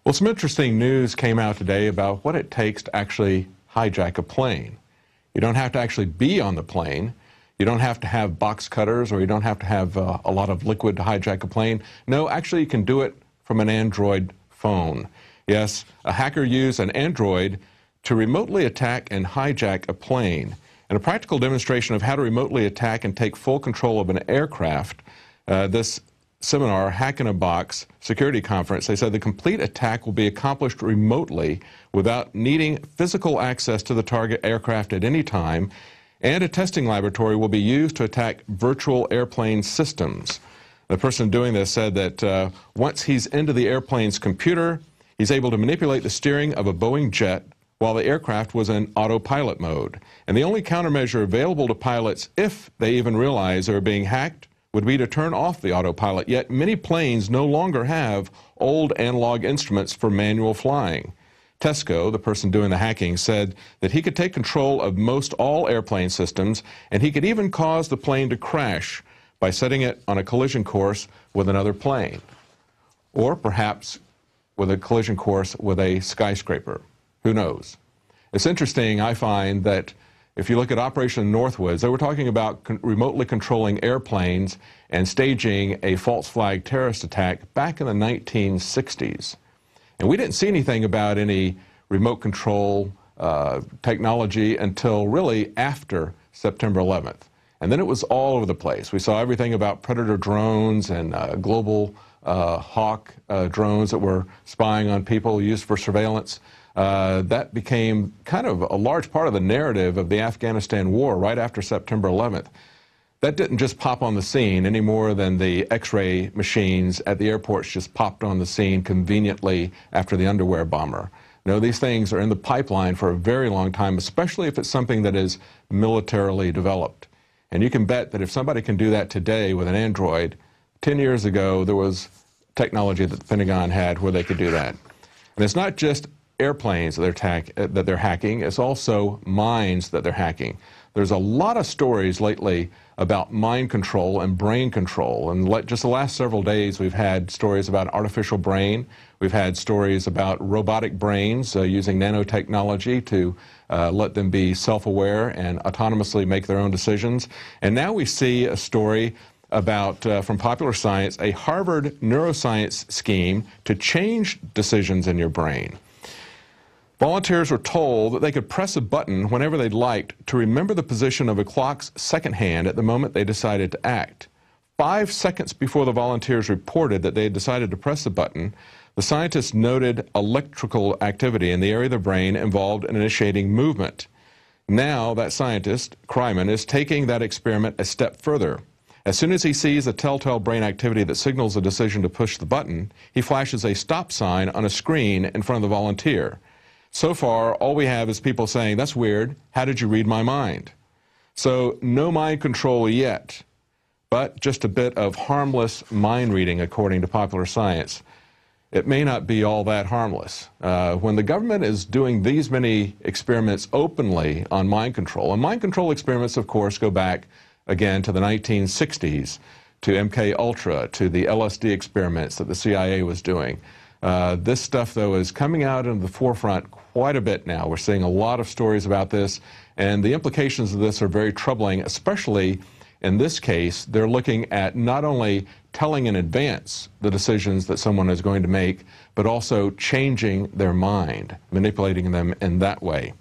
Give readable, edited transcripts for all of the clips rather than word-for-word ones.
Well, some interesting news came out today about what it takes to actually hijack a plane. You don't have to actually be on the plane. You don't have to have box cutters, or you don't have to have a lot of liquid to hijack a plane. No, actually you can do it from an Android phone. Yes, a hacker used an Android to remotely attack and hijack a plane. In a practical demonstration of how to remotely attack and take full control of an aircraft, this seminar, Hack in a Box security conference, they said the complete attack will be accomplished remotely without needing physical access to the target aircraft at any time, and a testing laboratory will be used to attack virtual airplane systems. The person doing this said that once he's into the airplane's computer, he's able to manipulate the steering of a Boeing jet while the aircraft was in autopilot mode. And the only countermeasure available to pilots, if they even realize they're being hacked, would be to turn off the autopilot. Yet many planes no longer have old analog instruments for manual flying. Tesco, the person doing the hacking, said that he could take control of most all airplane systems, and he could even cause the plane to crash by setting it on a collision course with another plane, or perhaps with a collision course with a skyscraper. Who knows? It's interesting, I find, that if you look at Operation Northwoods, they were talking about remotely controlling airplanes and staging a false flag terrorist attack back in the 1960s. And we didn't see anything about any remote control technology until really after September 11th. And then it was all over the place. We saw everything about Predator drones and global hawk drones that were spying on people, used for surveillance. That became kind of a large part of the narrative of the Afghanistan war right after September 11th. That didn't just pop on the scene any more than the X-ray machines at the airports just popped on the scene conveniently after the underwear bomber. No, these things are in the pipeline for a very long time, especially if it's something that is militarily developed. And you can bet that if somebody can do that today with an Android, 10 years ago there was technology that the Pentagon had where they could do that. And it's not just airplanes that they're hacking, it's also minds that they're hacking. There's a lot of stories lately about mind control and brain control. And just the last several days, we've had stories about artificial brain. We've had stories about robotic brains using nanotechnology to let them be self-aware and autonomously make their own decisions. And now we see a story about, from Popular Science, a Harvard neuroscience scheme to change decisions in your brain. Volunteers were told that they could press a button whenever they'd liked to remember the position of a clock's second hand at the moment they decided to act. 5 seconds before the volunteers reported that they had decided to press the button, the scientists noted electrical activity in the area of the brain involved in initiating movement. Now that scientist, Kryman, is taking that experiment a step further. As soon as he sees a telltale brain activity that signals a decision to push the button, he flashes a stop sign on a screen in front of the volunteer. So far, all we have is people saying, "That's weird. How did you read my mind?" So no mind control yet, but just a bit of harmless mind reading, according to Popular Science. It may not be all that harmless. When the government is doing these many experiments openly on mind control, and mind control experiments, of course, go back again to the 1960s, to MK Ultra, to the LSD experiments that the CIA was doing. This stuff, though, is coming out into the forefront quite a bit now. We're seeing a lot of stories about this, and the implications of this are very troubling, especially in this case. They're looking at not only telling in advance the decisions that someone is going to make, but also changing their mind, manipulating them in that way.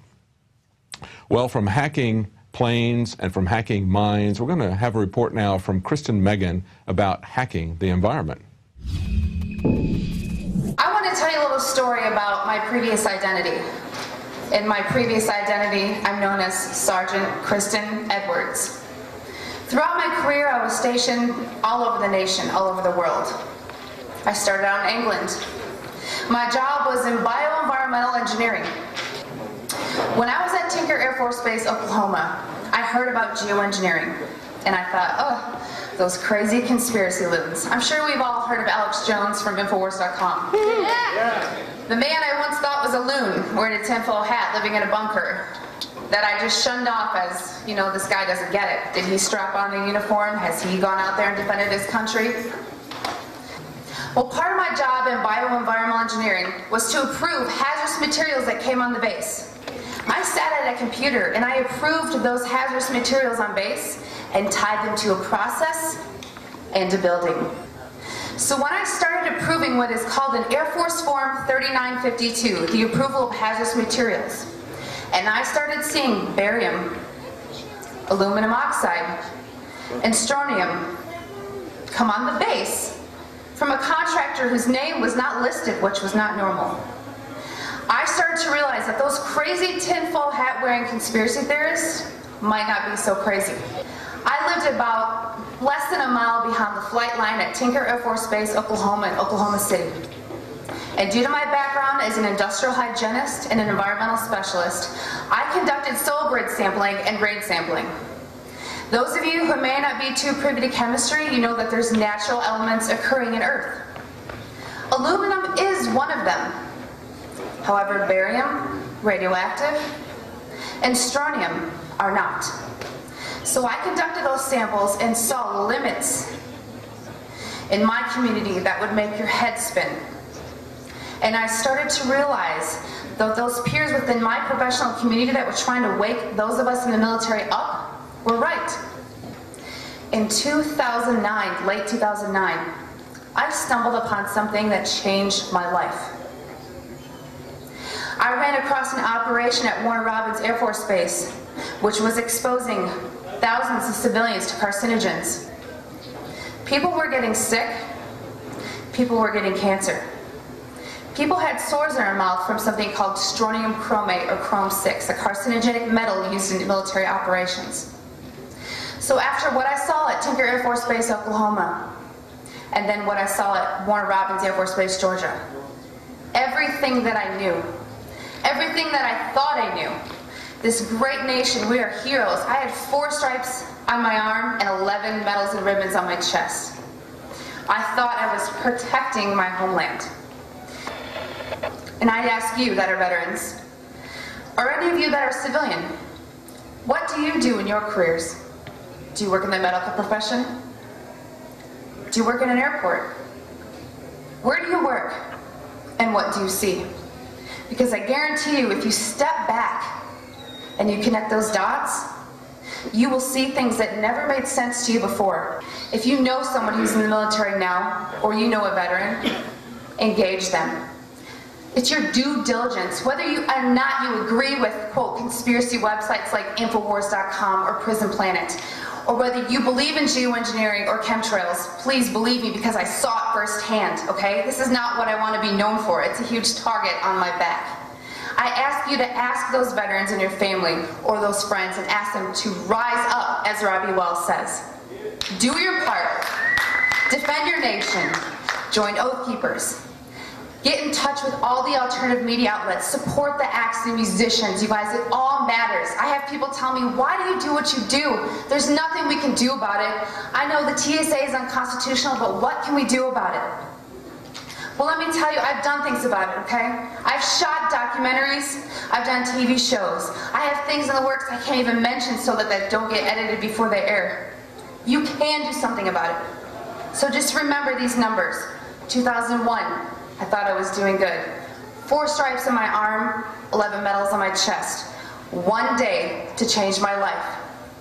Well, from hacking planes and from hacking minds, we're going to have a report now from Kristen Megan about hacking the environment. I want to tell you a little story about my previous identity. In my previous identity, I'm known as Sergeant Kristen Edwards. Throughout my career, I was stationed all over the nation, all over the world. I started out in England. My job was in bioenvironmental engineering. When I was at Tinker Air Force Base, Oklahoma, I heard about geoengineering, and I thought, oh, those crazy conspiracy loons. I'm sure we've all heard of Alex Jones from Infowars.com. Yeah. The man I once thought was a loon, wearing a tinfoil hat, living in a bunker, that I just shunned off as, you know, this guy doesn't get it. Did he strap on a uniform? Has he gone out there and defended his country? Well, part of my job in bioenvironmental engineering was to approve hazardous materials that came on the base. I sat at a computer and I approved those hazardous materials on base and tied them to a process and a building. So when I started approving what is called an Air Force Form 3952, the approval of hazardous materials, and I started seeing barium, aluminum oxide, and strontium come on the base from a contractor whose name was not listed, which was not normal, I started to realize that those crazy tinfoil hat wearing conspiracy theorists might not be so crazy. I lived about less than a mile behind the flight line at Tinker Air Force Base, Oklahoma, in Oklahoma City. And due to my background as an industrial hygienist and an environmental specialist, I conducted soil grid sampling and grade sampling. Those of you who may not be too privy to chemistry, you know that there's natural elements occurring in Earth. Aluminum is one of them. However, barium, radioactive, and strontium are not. So I conducted those samples and saw limits in my community that would make your head spin. And I started to realize that those peers within my professional community that were trying to wake those of us in the military up were right. In 2009, late 2009, I stumbled upon something that changed my life. I ran across an operation at Warner Robins Air Force Base, which was exposing thousands of civilians to carcinogens. People were getting sick. People were getting cancer. People had sores in their mouth from something called strontium chromate or chrome-6, a carcinogenic metal used in military operations. So after what I saw at Tinker Air Force Base, Oklahoma, and then what I saw at Warner Robins Air Force Base, Georgia, everything that I knew, everything that I thought I knew, this great nation, we are heroes. I had 4 stripes on my arm and 11 medals and ribbons on my chest. I thought I was protecting my homeland. And I'd ask you that are veterans, or any of you that are civilian, what do you do in your careers? Do you work in the medical profession? Do you work in an airport? Where do you work? And what do you see? Because I guarantee you, if you step back and you connect those dots, you will see things that never made sense to you before. If you know someone who's in the military now, or you know a veteran, engage them. It's your due diligence. Whether you or not you agree with, quote, conspiracy websites like Infowars.com or Prison Planet, or whether you believe in geoengineering or chemtrails, please believe me because I saw it firsthand, okay? This is not what I want to be known for. It's a huge target on my back. I ask you to ask those veterans in your family or those friends and ask them to rise up, as Robbie Wells says. Do your part. Defend your nation. Join Oath Keepers. Get in touch with all the alternative media outlets. Support the acts and musicians. You guys, it all matters. I have people tell me, why do you do what you do? There's nothing we can do about it. I know the TSA is unconstitutional, but what can we do about it? Well, let me tell you, I've done things about it, okay? I've shot documentaries. I've done TV shows. I have things in the works I can't even mention so that they don't get edited before they air. You can do something about it. So just remember these numbers. 2001. I thought I was doing good. 4 stripes on my arm, 11 medals on my chest. One day to change my life.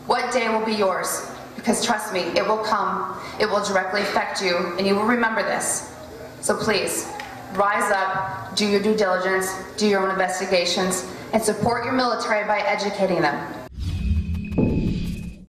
What day will be yours? Because trust me, it will come. It will directly affect you, and you will remember this. So please, rise up, do your due diligence, do your own investigations, and support your military by educating them.